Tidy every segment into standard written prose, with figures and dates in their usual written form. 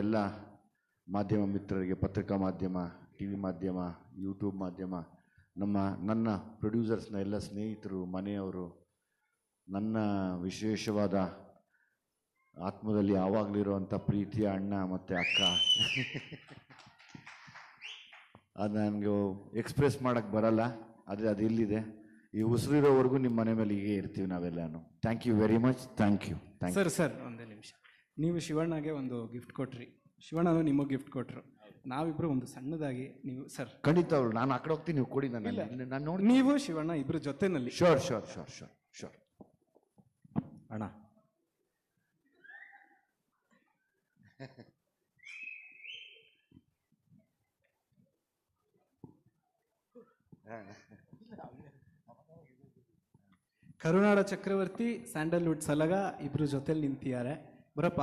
ಎಲ್ಲ ಮಾಧ್ಯಮ ಮಿತ್ರರಿಗೆ, ಪತ್ರಿಕಾ ಮಾಧ್ಯಮ, ಟಿ ವಿ ಮಾಧ್ಯಮ, ಯೂಟ್ಯೂಬ್ ಮಾಧ್ಯಮ, ನನ್ನ ಪ್ರೊಡ್ಯೂಸರ್ಸ್ನ ಎಲ್ಲ ಸ್ನೇಹಿತರು, ಮನೆಯವರು, ನನ್ನ ವಿಶೇಷವಾದ ಆತ್ಮದಲ್ಲಿ ಯಾವಾಗಲಿರುವಂಥ ಪ್ರೀತಿಯ ಅಣ್ಣ ಮತ್ತು ಅಕ್ಕ, ಅದು ನನಗೆ ಎಕ್ಸ್ಪ್ರೆಸ್ ಮಾಡೋಕ್ಕೆ ಬರಲ್ಲ, ಆದರೆ ಅದು ಇಲ್ಲಿದೆ. ಈ ಉಸಿರಿರೋವರೆಗೂ ನಿಮ್ಮ ಮನೆ ಮೇಲೆ ಹೀಗೆ ಇರ್ತೀವಿ ನಾವೆಲ್ಲನೂ. Thank you very much. Thank you. Sir ಒಂದೇ ನಿಮಿಷ. ನೀವು ಶಿವಣ್ಣಗೆ ಒಂದು ಗಿಫ್ಟ್ ಕೊಟ್ರಿ, ಶಿವಣ್ಣನು ನಿಮಗೆ ಗಿಫ್ಟ್ ಕೊಟ್ಟರು. ನಾವಿಬ್ರು ಒಂದು ಸಣ್ಣದಾಗಿ, ನೀವು ಸರ್ ಖಂಡಿತ ಅವರು, ನಾನು ಆ ಕಡೆ ಹೋಗ್ತೀನಿ, ನೀವು ಕೊಡಿ, ನಾನು ನೋಡಿ. ನೀವು ಶಿವಣ್ಣ ಇಬ್ರು ಜೊತೆನಲ್ಲಿ. Sure sure sure sure sure ಅಣ್ಣ. ಕರುನಾಡ ಚಕ್ರವರ್ತಿ, ಸ್ಯಾಂಡಲ್ವುಡ್ ಸಲಗ ಇಬ್ರು ಜೊತೆಲಿ ನಿಂತಿದ್ದಾರೆ. ಬರಪ್ಪ.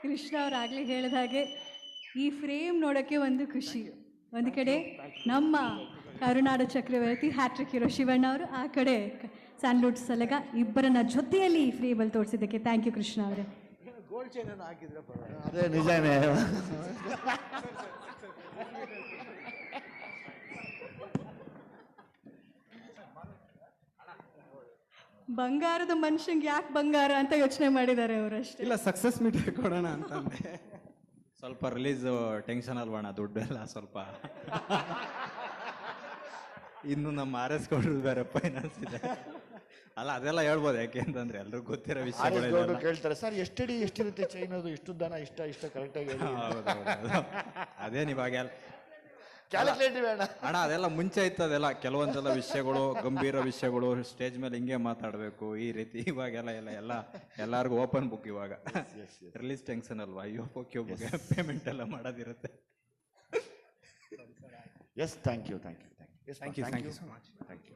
ಕೃಷ್ಣ ಅವರಾಗಲೇ ಹೇಳಿದ ಹಾಗೆ ಈ ಫ್ರೇಮ್ ನೋಡೋಕ್ಕೆ ಒಂದು ಖುಷಿ. ಒಂದು ಕಡೆ ನಮ್ಮ ಕರುನಾಡ ಚಕ್ರವರ್ತಿ ಹ್ಯಾಟ್ರಿಕ್ ಹೀರೋ ಶಿವಣ್ಣ ಅವರು, ಆ ಕಡೆ ಸ್ಯಾಂಡ್ಲ್ವುಡ್ ಸಲಗ, ಇಬ್ಬರನ್ನ ಜೊತೆಯಲ್ಲಿ ಈ ಫ್ರೇಮಲ್ಲಿ ತೋರಿಸಿದ್ದಕ್ಕೆ ಥ್ಯಾಂಕ್ ಯು ಕೃಷ್ಣ ಅವರೇ. ಅದೇ ನಿಜಾನೇ. ಬಂಗಾರದ ಮನುಷ್ಯಂಗೆ ಯಾಕೆ ಬಂಗಾರ ಅಂತ ಯೋಚನೆ ಮಾಡಿದ್ದಾರೆ ಅವರಷ್ಟೇ. ಇಲ್ಲ, ಸಕ್ಸಸ್ ಮೀಟ್ ಕೊಡೋಣ ಅಂತಂದೆ. ಸ್ವಲ್ಪ ರಿಲೀಸ್ ಟೆನ್ಷನ್ ಅಲ್ವಣ, ದುಡ್ಡು ಎಲ್ಲ ಸ್ವಲ್ಪ. ಇನ್ನು ನಮ್ಮ ಆರ್ ಎಸ್ ಗೌಡ್ರು ಬೇರೆ ಫೈನಾನ್ಸ್ ಇದೆ ಅಲ್ಲ, ಅದೆಲ್ಲ ಹೇಳ್ಬೋದು. ಯಾಕೆ ಅಂತಂದ್ರೆ ಎಲ್ರಿಗೂ ಗೊತ್ತಿರೋ ವಿಷಯಗಳು ಕೇಳ್ತಾರೆ, ಸರ್ ಎಷ್ಟಡಿ ಎಷ್ಟಿರುತ್ತೆ ಚೈನ್, ಅದು ಇಷ್ಟು ದನ ಇಷ್ಟ ಕರೆಕ್ಟಾಗಿ. ಅದೇ ಇವಾಗ ಕ್ಯಾಲ್ಕುಲೇಟಿವ್ ಅಣ್ಣ, ಅದೆಲ್ಲ ಮುಂಚೆ ಇತ್ತು. ಅದೆಲ್ಲ ಕೆಲವೊಂದೆಲ್ಲ ವಿಷಯಗಳು, ಗಂಭೀರ ವಿಷಯಗಳು, ಸ್ಟೇಜ್ ಮೇಲೆ ಹಿಂಗೆ ಮಾತಾಡಬೇಕು ಈ ರೀತಿ. ಇವಾಗೆಲ್ಲ ಎಲ್ಲರಿಗೂ ಓಪನ್ ಬುಕ್. ಇವಾಗ ರಿಲೀಸ್ ಟೆನ್ಷನ್ ಅಲ್ವಾ, ಅಯ್ಯೋ ಓಕೆ ಪೇಮೆಂಟ್ ಎಲ್ಲ ಮಾಡೋದಿರುತ್ತೆ. Yes, thank you so much. Thank you.